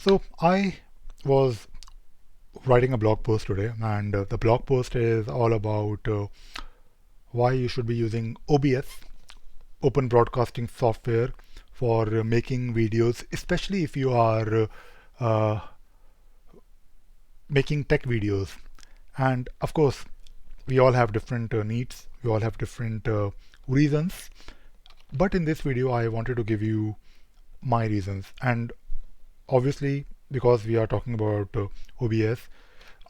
So I was writing a blog post today, and the blog post is all about why you should be using OBS, open broadcasting software, for making videos, especially if you are uh, making tech videos. And of course, we all have different needs, we all have different reasons. But in this video, I wanted to give you my reasons. And obviously, because we are talking about OBS,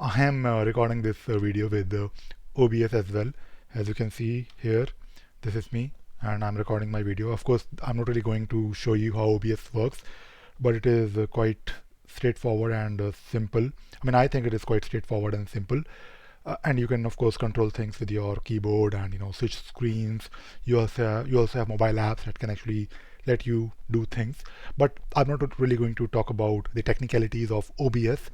I am recording this video with OBS as well. As you can see here, this is me and I'm recording my video. Of course, I'm not really going to show you how OBS works, but it is quite straightforward and simple. I mean, I think it is quite straightforward and simple. And you can of course control things with your keyboard and switch screens. You also have mobile apps that can actually let you do things. But I'm not really going to talk about the technicalities of OBS,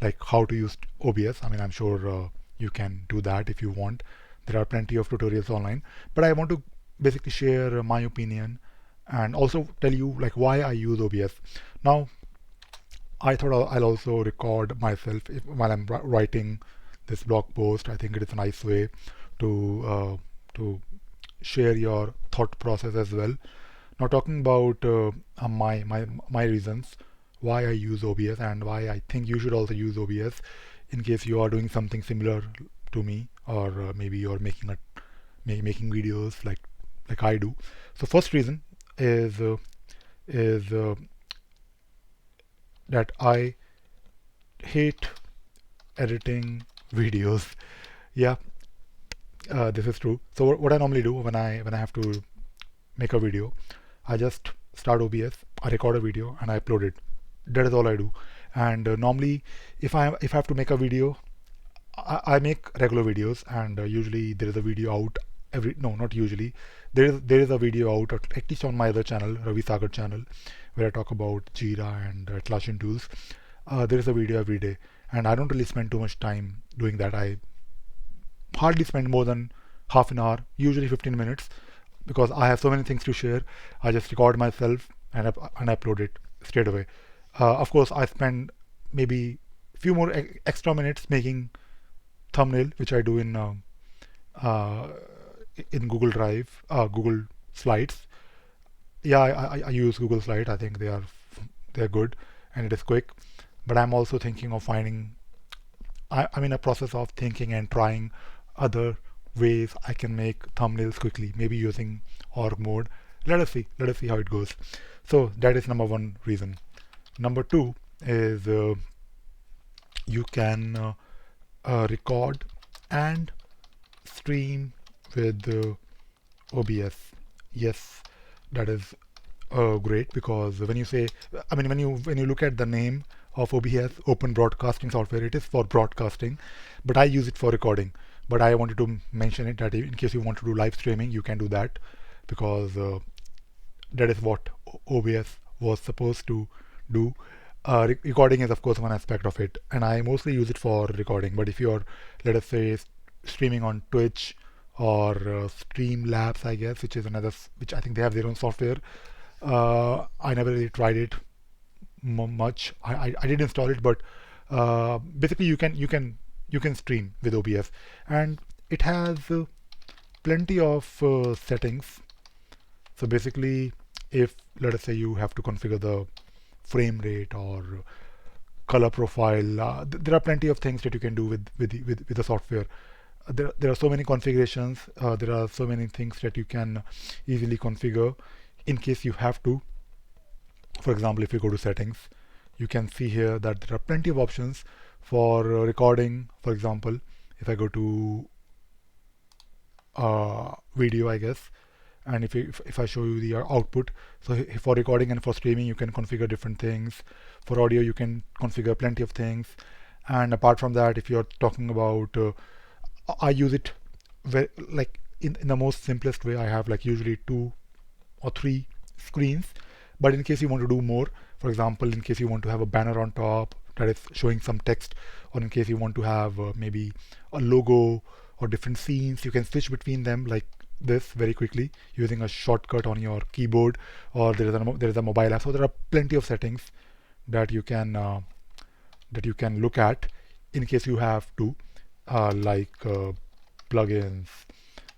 like how to use OBS. I mean, I'm sure you can do that if you want. There are plenty of tutorials online, but I want to basically share my opinion and also tell you like why I use OBS. Now, I thought I'll also record myself while I'm writing this blog post. I think it is a nice way to share your thought process as well. Now, talking about my reasons why I use OBS and why I think you should also use OBS in case you are doing something similar to me, or maybe you're making videos like I do. So first reason is that I hate editing videos. Yeah, this is true. So what I normally do when I have to make a video, I just start OBS, I record a video, and I upload it. That is all I do. And normally, if I have to make a video, I make regular videos, and usually there is a video out every no not usually there is a video out at least on my other channel, Ravi Sagar channel, where I talk about Jira and Atlassian tools. There is a video every day, and I don't really spend too much time doing that. I hardly spend more than half an hour, usually 15 minutes, because I have so many things to share. I just record myself and upload it straight away. Of course, I spend maybe a few more extra minutes making thumbnail, which I do uh, in Google Drive, Google Slides. Yeah, I use Google Slides. I think they're good and it is quick. But I'm also thinking of finding. I'm in a process of thinking and trying other ways I can make thumbnails quickly, maybe using org mode. Let us see. Let us see how it goes. So that is number one reason. Number two is you can record and stream with OBS. Yes, that is great, because when you say, I mean, when you look at the name of OBS, Open Broadcasting Software, it is for broadcasting, but I use it for recording. But I wanted to mention it that in case you want to do live streaming, you can do that, because that is what OBS was supposed to do. Recording is of course one aspect of it, and I mostly use it for recording. But if you're, let us say, streaming on Twitch or Streamlabs, I guess, which I think they have their own software. I never really tried it much. I did install it, but basically you can stream with OBS, and it has plenty of settings. So basically, if let us say you have to configure the frame rate or color profile, there are plenty of things that you can do with the software. There are so many configurations. There are so many things that you can easily configure in case you have to. For example, if you go to settings, you can see here that there are plenty of options for recording. For example, if I go to video, I guess, and if I show you the output, so for recording and for streaming, you can configure different things. For audio, you can configure plenty of things. And apart from that, if you're talking about, I use it like in the most simplest way. I have like usually 2 or 3 screens. But in case you want to do more, for example, in case you want to have a banner on top that is showing some text, or in case you want to have maybe a logo or different scenes, you can switch between them like this very quickly using a shortcut on your keyboard, or there is a mobile app. So there are plenty of settings that you can look at in case you have to, like plugins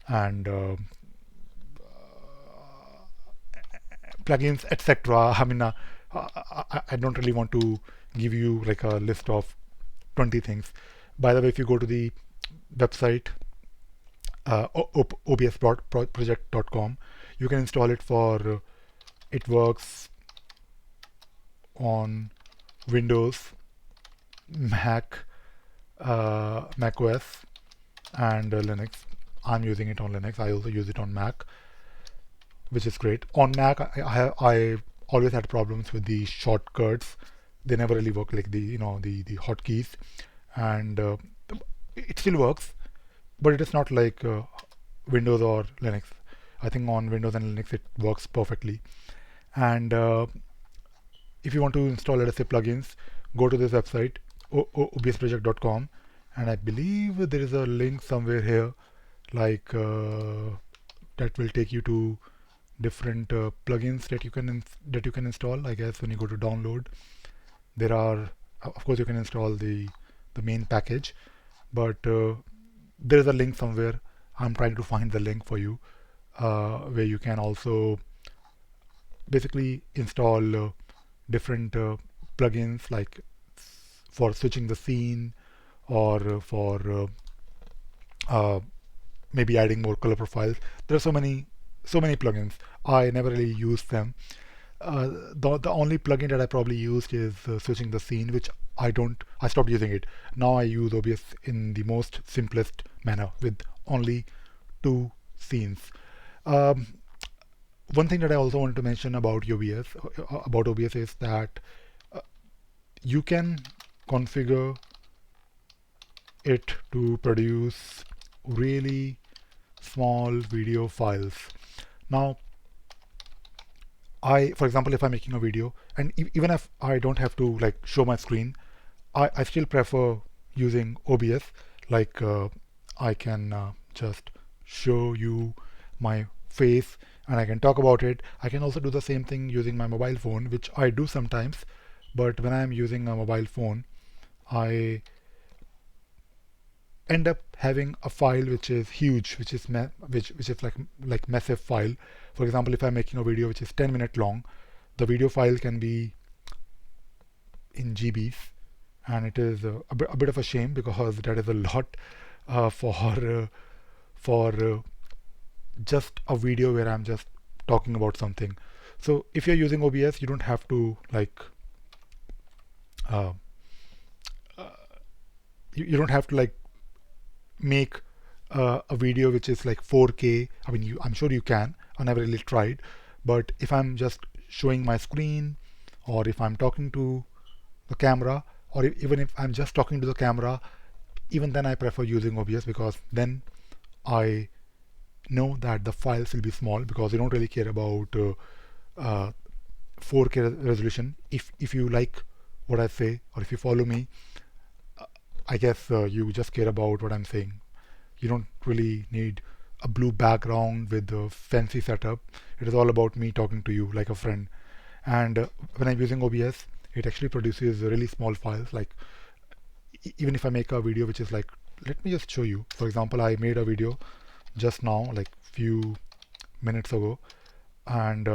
and plugins, etc. I mean, I don't really want to give you like a list of 20 things. By the way, if you go to the website obs.project.com, you can install it for it works on Windows, Mac, Mac OS, and Linux. I'm using it on Linux. I also use it on Mac, which is great. On Mac, I always had problems with the shortcuts. They never really work, like the hotkeys, and it still works, but it is not like Windows or Linux. I think on Windows and Linux it works perfectly. And if you want to install, let us say, plugins, go to this website obsproject.com, and I believe there is a link somewhere here, like that will take you to different plugins that you can install. I guess when you go to download, there are, of course, you can install the main package, but there is a link somewhere. I'm trying to find the link for you, where you can also basically install different plugins, like for switching the scene, or for maybe adding more color profiles. There are so many plugins. I never really used them. The only plugin that I probably used is switching the scene, which I stopped using it. Now I use OBS in the most simplest manner with only 2 scenes. Um, One thing that I also wanted to mention about OBS is that you can configure it to produce really small video files. Now, for example, if I'm making a video, and even if I don't have to like show my screen, I still prefer using OBS. Like I can just show you my face and I can talk about it. I can also do the same thing using my mobile phone, which I do sometimes. But when I'm using a mobile phone, I end up having a file which is huge, which is like massive file. For example, if I'm making a video which is 10-minute long, the video file can be in GBs, and it is a bit of a shame, because that is a lot for just a video where I'm just talking about something. So if you're using OBS, you don't have to like uh, you don't have to like make a video which is like 4K. I mean, I'm sure you can. I never really tried, but if I'm just showing my screen, or if I'm talking to the camera, or even if I'm just talking to the camera, even then I prefer using OBS, because then I know that the files will be small, because you don't really care about 4K resolution. If you like what I say, or if you follow me, I guess you just care about what I'm saying. You don't really need a blue background with a fancy setup. It is all about me talking to you like a friend. And when I'm using OBS, it actually produces really small files. Like even if I make a video which is like, let me just show you. For example, I made a video just now, like few minutes ago, and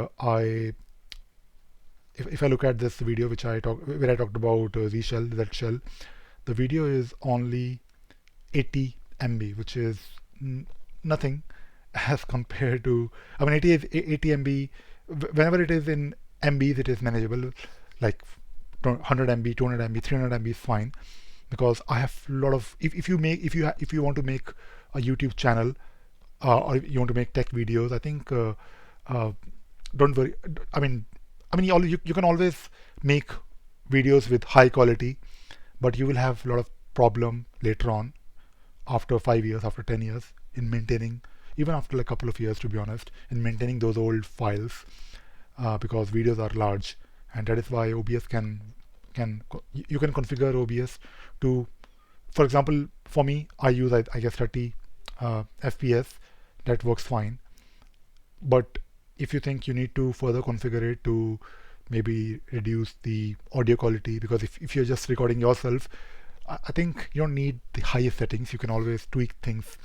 if I look at this video where I talked about that shell, the video is only 80 MB, which is nothing as compared to, I mean, 80 MB. Whenever it is in MBs, it is manageable. Like 100 MB, 200 MB, 300 MB is fine, because I have a lot of. If you want to make a YouTube channel, or you want to make tech videos, I think don't worry. You can always make videos with high quality, but you will have a lot of problem later on, after 5 years, after 10 years, in maintaining, even after like a couple of years, to be honest, in maintaining those old files, because videos are large, and that is why OBS you can configure OBS to, for example, for me, I use I guess 30 FPS. That works fine. But if you think you need to further configure it to maybe reduce the audio quality, because if you're just recording yourself, I think you don't need the highest settings. You can always tweak things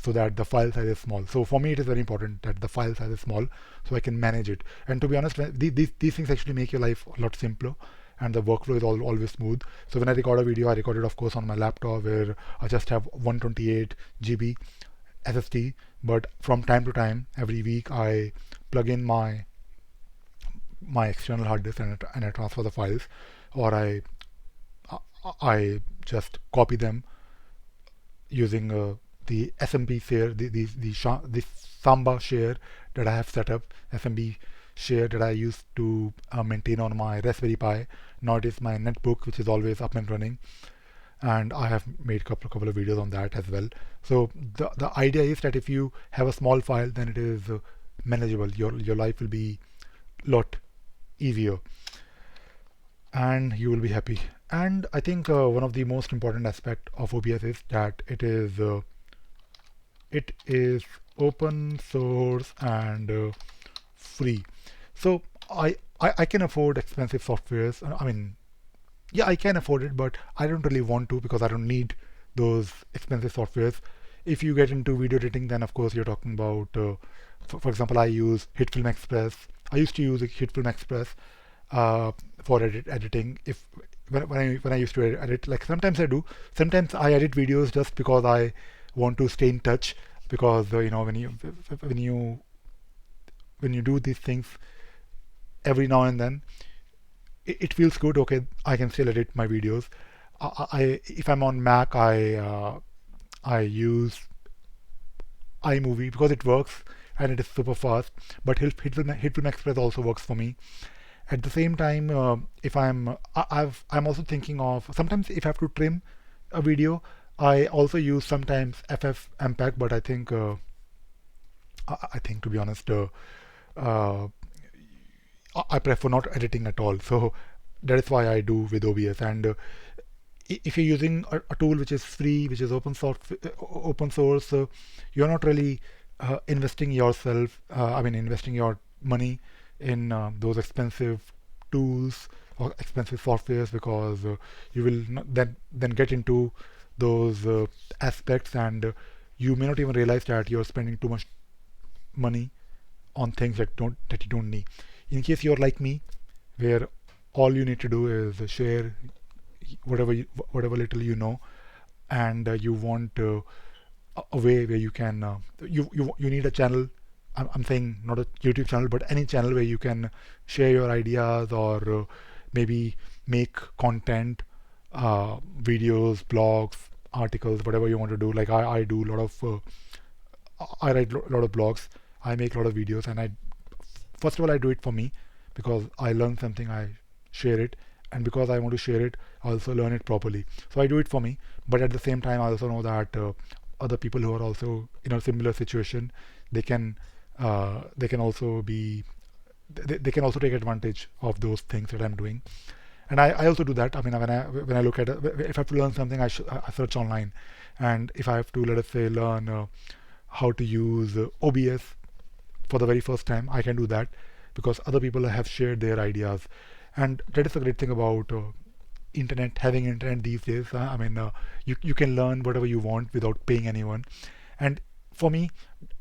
so that the file size is small. So for me, it is very important that the file size is small so I can manage it. And to be honest, these things actually make your life a lot simpler, and the workflow is always smooth. So when I record a video, I record it of course on my laptop where I just have 128 GB SSD. But from time to time, every week, I plug in my external hard disk, and I transfer the files, or I just copy them using the SMB share, the Samba share that I have set up, SMB share that I used to maintain on my Raspberry Pi. Now it is my netbook, which is always up and running, and I have made a couple of videos on that as well. So the idea is that if you have a small file, then it is manageable. Your life will be a lot easier, and you will be happy. And I think one of the most important aspect of OBS is that it is open source and free. So I can afford expensive softwares. I mean, yeah, I can afford it, but I don't really want to, because I don't need those expensive softwares. If you get into video editing, then of course you're talking about, for example, I use HitFilm Express. I used to use HitFilm Express for editing. If when I used to edit, like sometimes I do. Sometimes I edit videos just because I want to stay in touch. Because when you do these things every now and then, it feels good. Okay, I can still edit my videos. If I'm on Mac, I use iMovie because it works and it is super fast. But HitFilm Express also works for me. At the same time, if I'm also thinking of, sometimes if I have to trim a video, I also use sometimes FFmpeg. But I think to be honest, I prefer not editing at all. So that is why I do with OBS. And if you're using a tool which is free, which is open source, you're not really investing yourself. Investing your money in those expensive tools or expensive softwares, because you will not then get into those aspects, and you may not even realize that you're spending too much money on things that you don't need. In case you're like me, where all you need to do is share whatever little you know, and you want a way where you can you need a channel. I'm saying not a YouTube channel, but any channel where you can share your ideas, or maybe make content, videos, blogs, articles, whatever you want to do. Like I do a lot of I write a lot of blogs, I make a lot of videos, and first of all I do it for me, because I learn something, I share it, and because I want to share it, I also learn it properly. So I do it for me, but at the same time I also know that other people who are also in a similar situation, they can also be they can also take advantage of those things that I'm doing. And I also do that. I mean, when I look at if I have to learn something, I search online. And if I have to, let us say, learn how to use OBS for the very first time, I can do that, because other people have shared their ideas. And that is the great thing about having internet these days. You can learn whatever you want without paying anyone. And for me,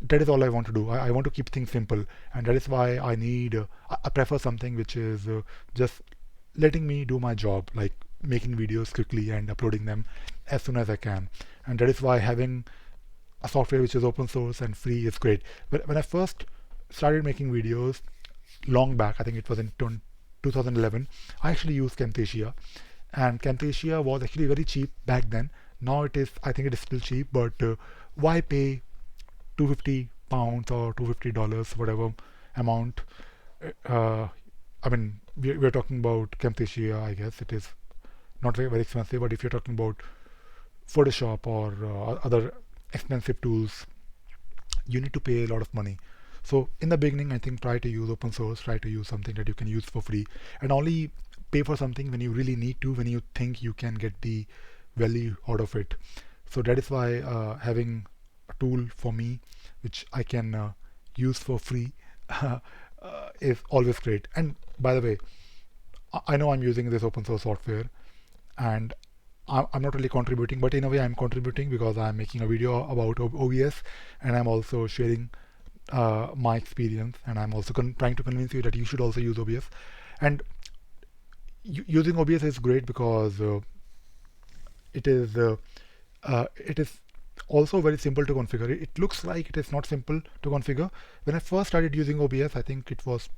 that is all I want to do. I want to keep things simple, and that is why I prefer something which is just letting me do my job, like making videos quickly and uploading them as soon as I can. And that is why having a software which is open source and free is great. But when I first started making videos long back, I think it was in 2011, I actually used Camtasia, and Camtasia was actually very cheap back then. Now I think it is still cheap, but why pay £250 or $250, whatever amount? Uh, we're talking about Camtasia. I guess it is not very expensive, but if you're talking about Photoshop or other expensive tools, you need to pay a lot of money. So in the beginning, I think try to use open source, try to use something that you can use for free, and only pay for something when you really need to, when you think you can get the value out of it. So that is why having a tool for me which I can use for free is always great. And by the way, I know I'm using this open source software, and I'm not really contributing, but in a way I'm contributing because I'm making a video about OBS, and I'm also sharing my experience, and I'm also trying to convince you that you should also use OBS. And using OBS is great because it is also very simple to configure. It looks like it is not simple to configure. When I first started using OBS, I think it was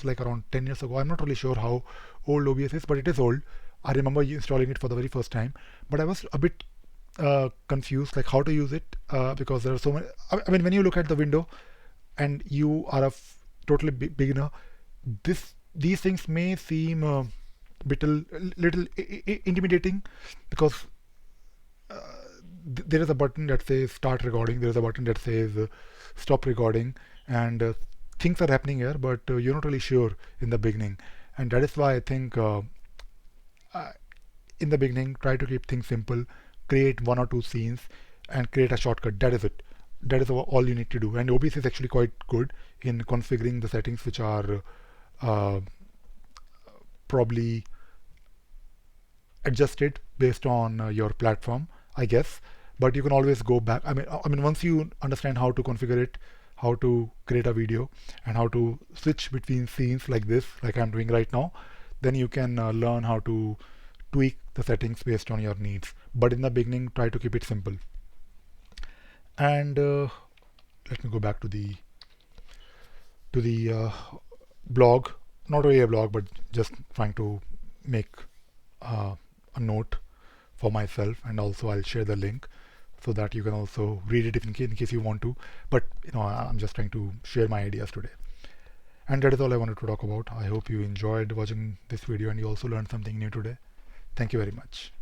like around 10 years ago. I'm not really sure how old OBS is, but it is old. I remember installing it for the very first time, but I was a bit confused, like how to use it, because there are so many. I mean, when you look at the window and you are a totally beginner, these things may seem little intimidating, because there is a button that says start recording, there is a button that says stop recording, and things are happening here, but you're not really sure in the beginning. And that is why I think uh, in the beginning, try to keep things simple, create one or two scenes, and create a shortcut. That is it. That is all you need to do. And OBS is actually quite good in configuring the settings, which are uh, probably adjusted based on your platform, I guess. But you can always go back. I mean, once you understand how to configure it, how to create a video, and how to switch between scenes like this, like I'm doing right now, then you can learn how to tweak the settings based on your needs. But in the beginning, try to keep it simple. And let me go back to the blog. Not really a blog, but just trying to make uh, a note for myself, and also I'll share the link so that you can also read it in case you want to. But I'm just trying to share my ideas today. And that is all I wanted to talk about. I hope you enjoyed watching this video and you also learned something new today. Thank you very much.